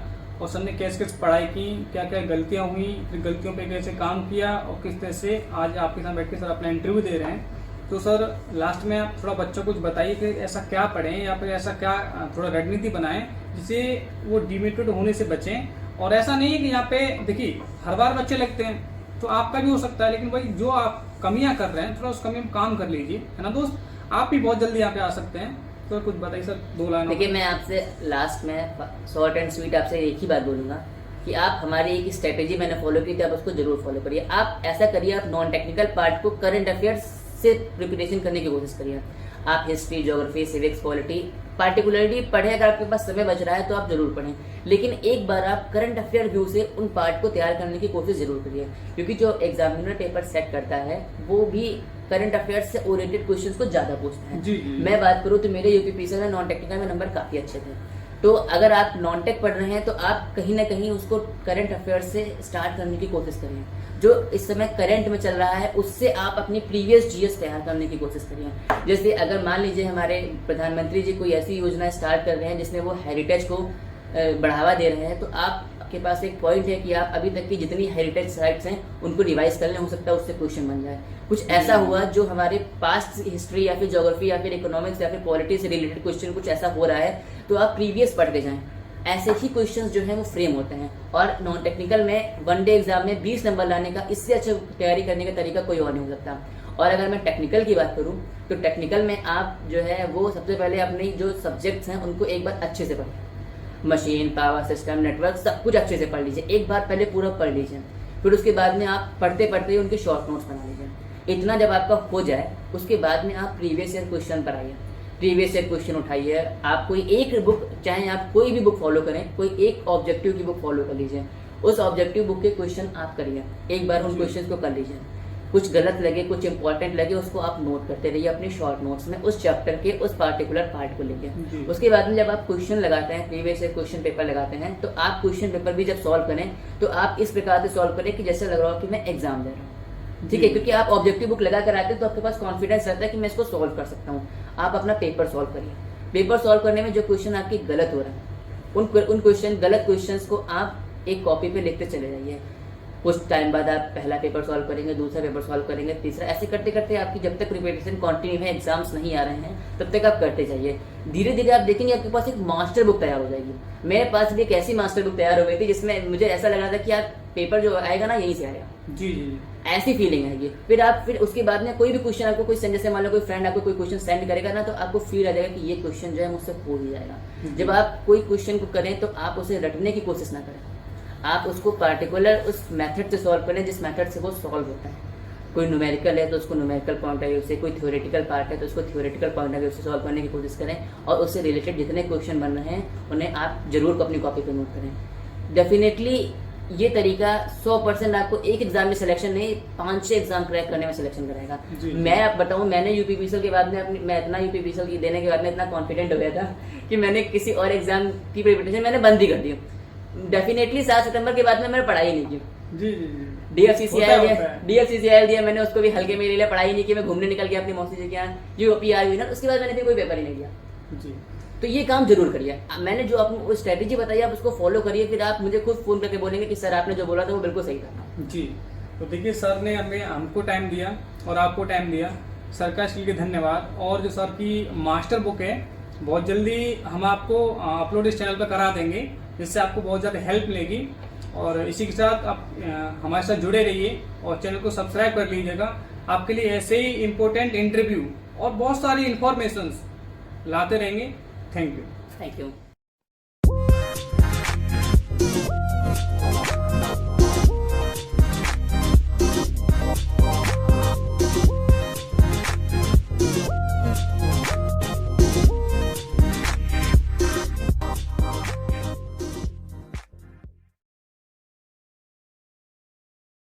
और सर ने कैसे कैसे पढ़ाई की, क्या क्या गलतियां हुई, फिर गलतियों पे कैसे काम किया और किस तरह से आज आपके साथ बैठ के सर अपना इंटरव्यू दे रहे हैं। तो सर लास्ट में आप थोड़ा बच्चों को कुछ बताइए कि ऐसा क्या पढ़ें या फिर ऐसा क्या थोड़ा रणनीति बनाएं जिससे वो डिमोटिवेट होने से बचें। और ऐसा नहीं है कि यहाँ पे देखिए हर बार बच्चे लगते हैं तो आपका भी हो सकता है, लेकिन भाई जो आप कमियां कर रहे हैं थोड़ा उस कमी में काम कर लीजिए, है ना दोस्त। आप भी बहुत जल्दी यहाँ पे आ सकते हैं। तो कुछ बताइए सर, 2 लाइन। देखिए मैं आपसे लास्ट में शॉर्ट एंड स्वीट आपसे एक ही बात बोलूंगा कि आप हमारी एक स्ट्रेटेजी मैंने फॉलो की थी, आप उसको जरूर फॉलो करिए। आप ऐसा करिए, आप नॉन टेक्निकल पार्ट को करंट अफेयर्स से प्रिपरेशन करने की कोशिश करिए। आप history, geography, civics, polity particularly पढ़े। अगर आपके पास समय बच रहा है तो आप जरूर पढ़ें, लेकिन एक बार आप करंट अफेयर व्यू से उन पार्ट को तैयार करने की कोशिश जरूर करिए, क्योंकि जो एग्जामिनर पेपर सेट करता है वो भी करंट अफेयर्स से ओरिएंटेड क्वेश्चंस को ज्यादा पूछते हैं। मैं बात करूँ तो मेरे यूपीपीसीएल में नॉन टेक्निकल में नंबर काफी अच्छे थे। तो अगर आप नॉन टेक पढ़ रहे हैं तो आप कहीं ना कहीं उसको करंट अफेयर्स से स्टार्ट करने की कोशिश करिए। जो इस समय करंट में चल रहा है उससे आप अपनी प्रीवियस जीएस तैयार करने की कोशिश करिए। जैसे अगर मान लीजिए हमारे प्रधानमंत्री जी कोई ऐसी योजना स्टार्ट कर रहे हैं जिसमें वो हेरिटेज को बढ़ावा दे रहे हैं, तो आपके पास एक पॉइंट है कि आप अभी तक की जितनी हेरिटेज साइट्स हैं उनको रिवाइज कर लें, हो सकता है उससे क्वेश्चन बन जाए। कुछ ऐसा हुआ जो हमारे पास्ट हिस्ट्री या फिर ज्योग्राफी या फिर इकोनॉमिक्स या फिर पॉलिटी से रिलेटेड क्वेश्चन कुछ ऐसा हो रहा है तो आप प्रीवियस पढ़ के जाएं। ऐसे ही क्वेश्चंस जो हैं वो फ्रेम होते हैं। और नॉन टेक्निकल में 1 डे एग्जाम में 20 नंबर लाने का इससे अच्छा तैयारी करने का तरीका कोई और नहीं हो सकता। और अगर मैं टेक्निकल की बात करूं तो टेक्निकल में आप जो है वो सबसे पहले अपने जो सब्जेक्ट्स हैं उनको एक बार अच्छे से पढ़ें। मशीन, पावर सिस्टम, नेटवर्क सब कुछ अच्छे से पढ़ लीजिए, एक बार पहले पूरा पढ़ लीजिए। फिर उसके बाद में आप पढ़ते पढ़ते उनके शॉर्ट नोट्स बना लीजिए। इतना जब आपका हो जाए उसके बाद में आप प्रीवियस ईयर क्वेश्चन पर आइए, प्रीवियस ईयर क्वेश्चन उठाइए। आप कोई एक बुक, चाहे आप कोई भी बुक फॉलो करें, कोई एक ऑब्जेक्टिव की बुक फॉलो कर लीजिए। उस ऑब्जेक्टिव बुक के क्वेश्चन आप करिए, एक बार उन क्वेश्चन को कर लीजिए। कुछ गलत लगे, कुछ इंपॉर्टेंट लगे, उसको आप नोट करते रहिए अपने शॉर्ट नोट्स में उस चैप्टर के उस पार्टिकुलर पार्ट को लेके। उसके बाद में जब आप क्वेश्चन लगाते हैं, प्रीवियस ईयर क्वेश्चन पेपर लगाते हैं, तो आप क्वेश्चन पेपर भी जब सॉल्व करें तो आप इस प्रकार से सॉल्व करें कि जैसे लग रहा हो कि मैं एग्जाम दे रहा हूँ, ठीक है। क्योंकि आप ऑब्जेक्टिव बुक लगा कर आते हैं तो आपके पास कॉन्फिडेंस रहता है कि मैं इसको सॉल्व कर सकता हूँ। आप अपना पेपर सॉल्व करिए। पेपर सॉल्व करने में जो क्वेश्चन आपकी गलत हो रहा है उन क्वेश्चन, गलत क्वेश्चंस को आप एक कॉपी पे लिखते चले जाइए। कुछ टाइम बाद आप पहला पेपर सॉल्व करेंगे, दूसरा पेपर सॉल्व करेंगे, तीसरा, ऐसे करते करते आपकी जब तक प्रिपरेशन कंटिन्यू है, एग्जाम्स नहीं आ रहे हैं, तब तक आप करते जाइए। धीरे धीरे आप देखेंगे आपके पास एक मास्टर बुक तैयार हो जाएगी। मेरे पास भी एक ऐसी मास्टर बुक तैयार हो गई थी जिसमें मुझे ऐसा लग रहा था कि यार पेपर जो आएगा ना यहीं से आएगा, जी, ऐसी फीलिंग आएगी। फिर उसके बाद में कोई भी क्वेश्चन आपको कोई जैसे मान लो कोई फ्रेंड आपको कोई क्वेश्चन सेंड करेगा ना, तो आपको फील आ जाएगा कि ये क्वेश्चन जो है मुझसे हो ही जाएगा। जब आप कोई क्वेश्चन को करें तो आप उसे रटने की कोशिश ना करें, आप उसको पार्टिकुलर उस मेथड से सॉल्व करें जिस मेथड से वो सॉल्व होता है। कोई न्यूमेरिकल है तो उसको न्यूमेरिकल पॉइंट ऑफ व्यू से, कोई थ्योरेटिकल पार्ट है तो उसको थ्योरेटिकल पॉइंट ऑफ व्यू से सॉल्व करने की कोशिश करें, और उससे रिलेटेड जितने क्वेश्चन बन रहे हैं उन्हें आप जरूर अपनी कॉपी पे नोट करें। डेफिनेटली ये तरीका 100% आपको एक एग्जाम में सिलेक्शन नहीं, 5-6 एग्जाम क्रैक करने में सिलेक्शन कराएगा। मैं आप बताऊं, मैंने यूपीपीसीएल के बाद में मैं इतना यूपीपीसीएल देने के बाद में इतना कॉन्फिडेंट हो गया था कि मैंने किसी और एग्जाम की प्रिपरेशन मैंने बंद ही कर दी। डेफिनेटली 7 सितंबर के बाद में मैंने पढ़ाई नहीं की। डीएफसीसीआई दिया मैंने, उसको भी हल्के में ले लिया, पढ़ाई नहीं की। मैं घूमने निकल गया अपनी मौसी जी के यहाँ, यूपीआर हुई ना, उसके बाद मैंने फिर कोई पेपर ही नहीं दिया। तो ये काम जरूर करिए। मैंने जो आपको स्ट्रेटेजी बताई आप उसको फॉलो करिए, फिर आप मुझे खुद फोन करके बोलेंगे कि सर आपने जो बोला था वो बिल्कुल सही था। जी, तो देखिए सर ने हमें हमको टाइम दिया और आपको टाइम दिया, सर का इसके लिए धन्यवाद। और जो सर की मास्टर बुक है बहुत जल्दी हम आपको अपलोड इस चैनल पर करा देंगे, जिससे आपको बहुत ज़्यादा हेल्प मिलेगी। और इसी के साथ आप हमारे साथ जुड़े रहिए और चैनल को सब्सक्राइब कर लीजिएगा। आपके लिए ऐसे ही इम्पोर्टेंट इंटरव्यू और बहुत सारी इंफॉर्मेशंस लाते रहेंगे। Thank you. Thank you.